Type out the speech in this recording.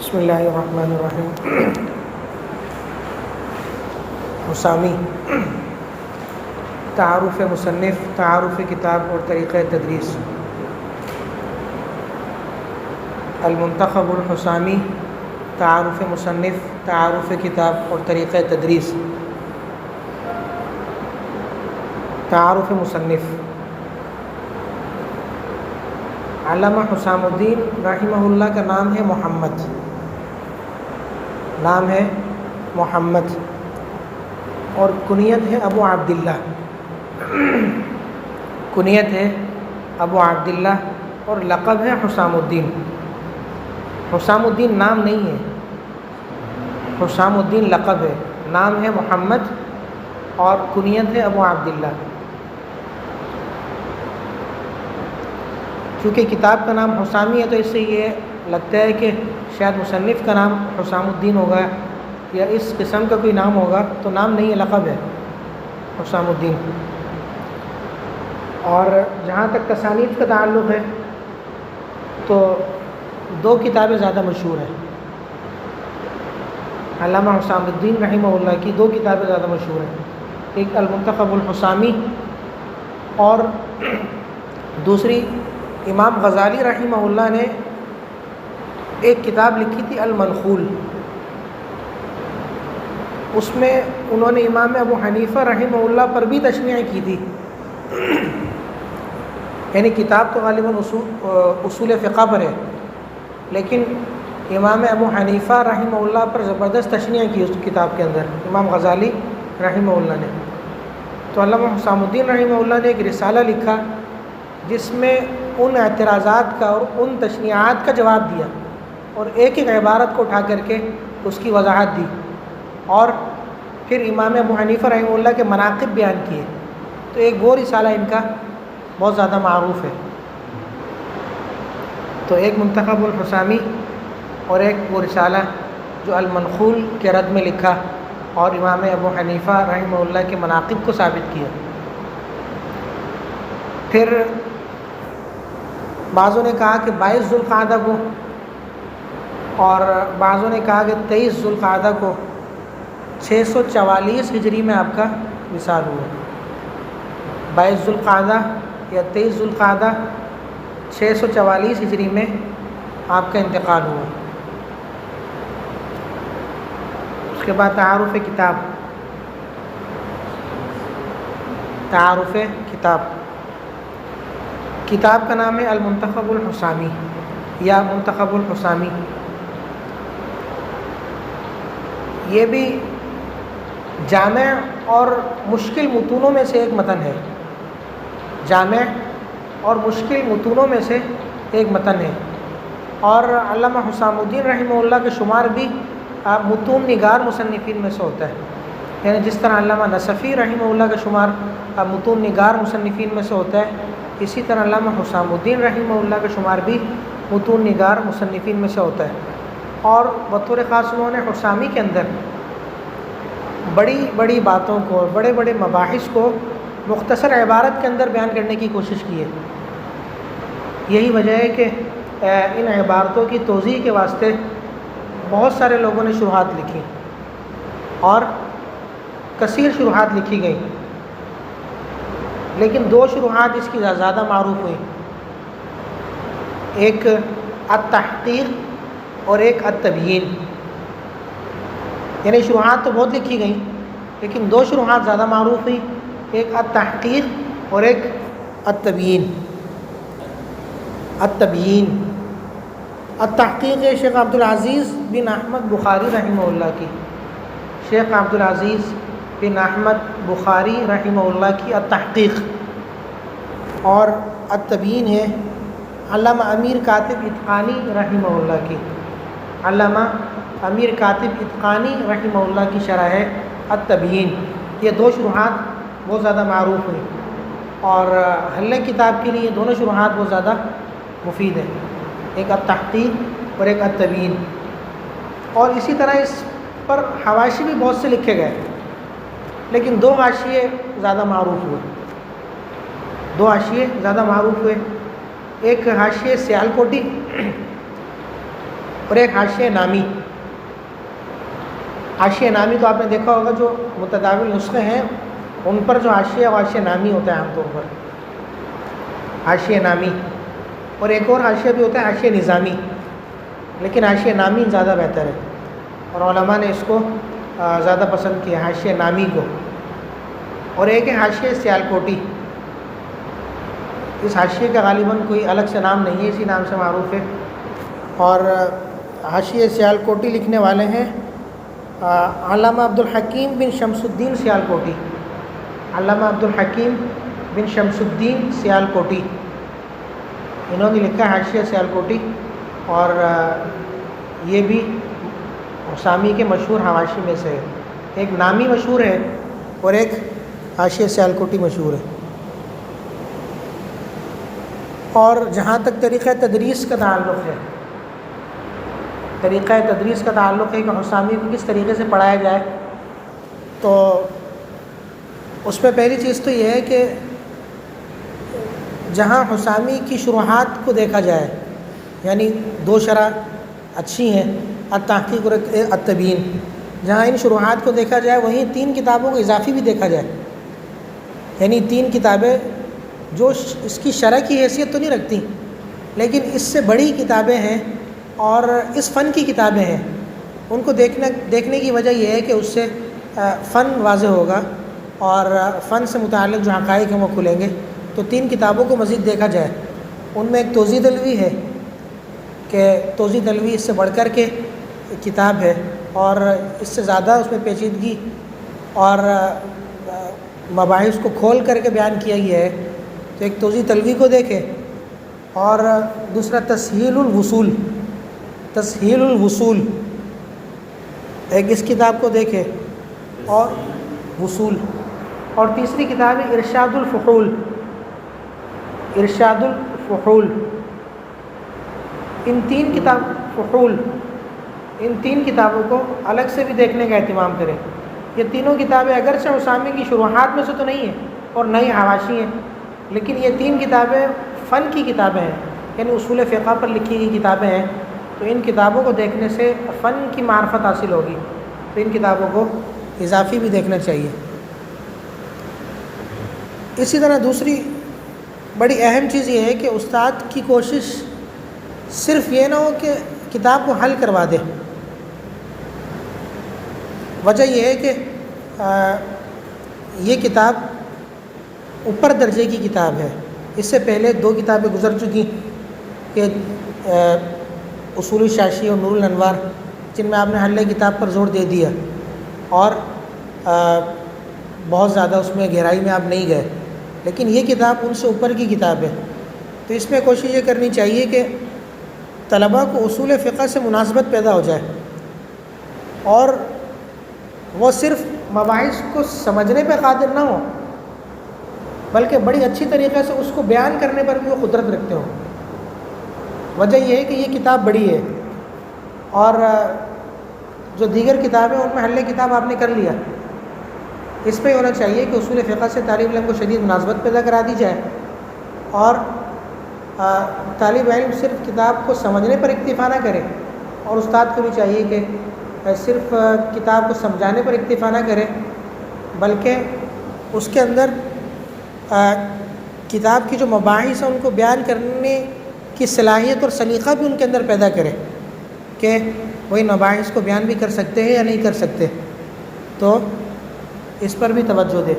بسم اللہ الرحمن الرحیم۔ حسامی، تعارف مصنف، تعارف کتاب اور طریقہ تدریس۔ المنتخب الحسامی، تعارف مصنف، تعارف کتاب اور طریقہ تدریس۔ تعارف مصنف، علامہ حسام الدین رحمہ اللہ کا نام ہے محمد، نام ہے محمد، اور کنیت ہے ابو عبداللہ، کنیت ہے ابو عبداللہ، اور لقب ہے حسام الدین۔ حسام الدین نام نہیں ہے، حسام الدین لقب ہے، نام ہے محمد اور کنیت ہے ابو عبداللہ۔ چونکہ کتاب کا نام حسامی ہے تو اس سے یہ لگتا ہے کہ شاید مصنف کا نام حسام الدین ہوگا یا اس قسم کا کوئی نام ہوگا، تو نام نہیں ہے، لقب ہے حسام الدین۔ اور جہاں تک تصانیف کا تعلق ہے تو دو کتابیں زیادہ مشہور ہیں، علامہ حسام الدین رحمہ اللہ کی دو کتابیں زیادہ مشہور ہیں، ایک المنتخب الحسامی اور دوسری امام غزالی رحمہ اللہ نے ایک کتاب لکھی تھی المنخول، اس میں انہوں نے امام ابو حنیفہ رحمہ اللہ پر بھی تشریح کی تھی، یعنی کتاب تو غالباً اصول فقہ پر ہے، لیکن امام ابو حنیفہ رحمہ اللہ پر زبردست تشریح کی اس کتاب کے اندر امام غزالی رحمہ اللہ نے۔ تو علامہ حسام الدین رحمہ اللہ نے ایک رسالہ لکھا جس میں ان اعتراضات کا اور ان تشریحات کا جواب دیا، اور ایک ایک عبارت کو اٹھا کر کے اس کی وضاحت دی، اور پھر امام ابو حنیفہ رحمہ اللہ کے مناقب بیان کیے۔ تو ایک وہ رسالہ ان کا بہت زیادہ معروف ہے، تو ایک منتخب الحسامی اور ایک وہ رسالہ جو المنخول کے رد میں لکھا اور امام ابو حنیفہ رحمہ اللہ کے مناقب کو ثابت کیا۔ پھر بعضوں نے کہا کہ 22 ذوالقعدہ کو، اور بعضوں نے کہا کہ 23 ذوالقعدہ کو 644 ہجری میں آپ کا وصال ہوا۔ 22 ذوالقعدہ یا 23 ذوالقعدہ 644 ہجری میں آپ کا انتقال ہوا۔ اس کے بعد تعارف کتاب، تعارف کتاب، کتاب کا نام ہے المنتخب الحسامی یا منتخب الحسامی۔ یہ بھی جامع اور مشکل متونوں میں سے ایک متن ہے، جامع اور مشکل متونوں میں سے ایک متن ہے، اور علامہ حسام الدین رحمہ اللہ کے شمار بھی متون نگار مصنفین میں سے ہوتا ہے، یعنی جس طرح علامہ نصفی رحمہ اللہ کا شمار متون نگار مصنفین میں سے ہوتا ہے، اسی طرح علامہ حسام الدین رحمہ اللہ کا شمار بھی متون نگار مصنفین میں سے ہوتا ہے۔ اور بطور خاص انہوں نے حسامی کے اندر بڑی بڑی باتوں کو، بڑے بڑے مباحث کو مختصر عبارت کے اندر بیان کرنے کی کوشش کی ہے۔ یہی وجہ ہے کہ ان عبارتوں کی توضیح کے واسطے بہت سارے لوگوں نے شروحات لکھی، اور کثیر شروحات لکھی گئیں، لیکن دو شروحات اس کی زیادہ معروف ہوئی، ایک التحقیق اور ایک التبیین۔ یعنی شروحات تو بہت لکھی گئیں لیکن دو شروحات زیادہ معروف ہوئی، ایک التحقیق اور ایک التبیین۔ التبیین، التحقیق شیخ عبدالعزیز بن احمد بخاری رحمہ اللہ کی، شیخ عبدالعزیز بن احمد بخاری رحمہ اللہ کی التحقیق، اور التبیین ہے علامہ امیر کاتب اتقانی رحمہ اللہ کی، علامہ امیر کاتب اتقانی رحمہ اللہ کی شرح ہے التبیین۔ یہ دو شروحات بہت زیادہ معروف ہوئی، اور حل کتاب کے لیے یہ دونوں شروحات بہت زیادہ مفید ہیں، ایک التحقیق اور ایک التبیین۔ اور اسی طرح اس پر حواشی بھی بہت سے لکھے گئے، لیکن دو حاشیے زیادہ معروف ہوئے، دو حاشیے زیادہ معروف ہوئے، ایک حاشیے سیال کوٹی اور ایک حاشیہ نامی. حاشیہ نامی تو آپ نے دیکھا ہوگا جو متداول نسخے ہیں ان پر جو حاشیہ وہ حاشیہ نامی ہوتا ہے عام طور پر، حاشیہ نامی. اور ایک اور حاشیہ بھی ہوتا ہے حاشیہ نظامی، لیکن حاشیہ نامی زیادہ بہتر ہے اور علماء نے اس کو زیادہ پسند کیا حاشیہ نامی کو. اور ایک ہے حاشیہ سیالکوٹی. اس حاشیے کا غالباً کوئی الگ سے نام نہیں ہے، اسی نام سے معروف ہے. اور حاشیہ سیالکوٹی لکھنے والے ہیں علامہ عبدالحکیم بن شمس الدین سیالکوٹی. علامہ عبدالحکیم بن شمس الدین سیالکوٹی، انہوں نے لکھا حاشیہ سیالکوٹی. اور یہ بھی حسامی کے مشہور حواشی میں سے ہے. ایک نامی مشہور ہے اور ایک حاشیہ سیالکوٹی مشہور ہے. اور جہاں تک طریقہ تدریس کا تعلق ہے، طریقہ تدریس کا تعلق ہے کہ حسامی کو کس طریقے سے پڑھایا جائے، تو اس پہ پہلی چیز تو یہ ہے کہ جہاں حسامی کی شروحات کو دیکھا جائے، یعنی دو شرح اچھی ہیں، التحقیق اور التبیین، جہاں ان شروحات کو دیکھا جائے وہیں 3 کتابوں کو اضافی بھی دیکھا جائے. یعنی 3 کتابیں جو اس کی شرح کی حیثیت تو نہیں رکھتی لیکن اس سے بڑی کتابیں ہیں اور اس فن کی کتابیں ہیں، ان کو دیکھنے کی وجہ یہ ہے کہ اس سے فن واضح ہوگا اور فن سے متعلق جو حقائق ہیں وہ کھلیں گے. تو 3 کتابوں کو مزید دیکھا جائے. ان میں ایک توضیح دلوی ہے کہ توضیح دلوی اس سے بڑھ کر کے کتاب ہے اور اس سے زیادہ اس میں پیچیدگی اور مباحث کو کھول کر کے بیان کیا گیا ہے. تو ایک توضیح دلوی کو دیکھیں اور دوسرا تسہیل الوصول، تسہیل الوصول ایک اس کتاب کو دیکھیں اور وصول. اور تیسری کتاب ہے ارشاد الفحول، ارشاد الفحول. ان 3 کتابوں کو الگ سے بھی دیکھنے کا اہتمام کریں. یہ تینوں کتابیں اگرچہ حسامی کی شروحات میں سے تو نہیں ہیں اور نئی حواشی ہیں، لیکن یہ 3 کتابیں فن کی کتابیں ہیں، یعنی اصول فقہ پر لکھی گئی کتابیں ہیں. تو ان کتابوں کو دیکھنے سے فن کی معرفت حاصل ہوگی. تو ان کتابوں کو اضافی بھی دیکھنا چاہیے. اسی طرح دوسری بڑی اہم چیز یہ ہے کہ استاد کی کوشش صرف یہ نہ ہو کہ کتاب کو حل کروا دے. وجہ یہ ہے کہ یہ کتاب اوپر درجے کی کتاب ہے. اس سے پہلے 2 کتابیں گزر چکی کہ اصول الشاشی اور نور الانوار، جن میں آپ نے حل کتاب پر زور دے دیا اور بہت زیادہ اس میں گہرائی میں آپ نہیں گئے. لیکن یہ کتاب ان سے اوپر کی کتاب ہے. تو اس میں کوشش یہ کرنی چاہیے کہ طلباء کو اصول فقہ سے مناسبت پیدا ہو جائے اور وہ صرف مباحث کو سمجھنے پہ قادر نہ ہو بلکہ بڑی اچھی طریقے سے اس کو بیان کرنے پر بھی وہ قدرت رکھتے ہوں. وجہ یہ ہے کہ یہ کتاب بڑی ہے اور جو دیگر کتابیں ان میں حل کتاب آپ نے کر لیا. اس پہ ہونا چاہیے کہ اصول فقہ سے طالب علم کو شدید مناسبت پیدا کرا دی جائے اور طالب علم صرف کتاب کو سمجھنے پر اکتفا نہ کرے اور استاد کو بھی چاہیے کہ صرف کتاب کو سمجھانے پر اکتفا نہ کرے بلکہ اس کے اندر کتاب کی جو مباحث ہیں ان کو بیان کرنے کی صلاحیت اور سلیقہ بھی ان کے اندر پیدا کرے کہ وہ ان مباحث کو بیان بھی کر سکتے ہیں یا نہیں کر سکتے. تو اس پر بھی توجہ دے.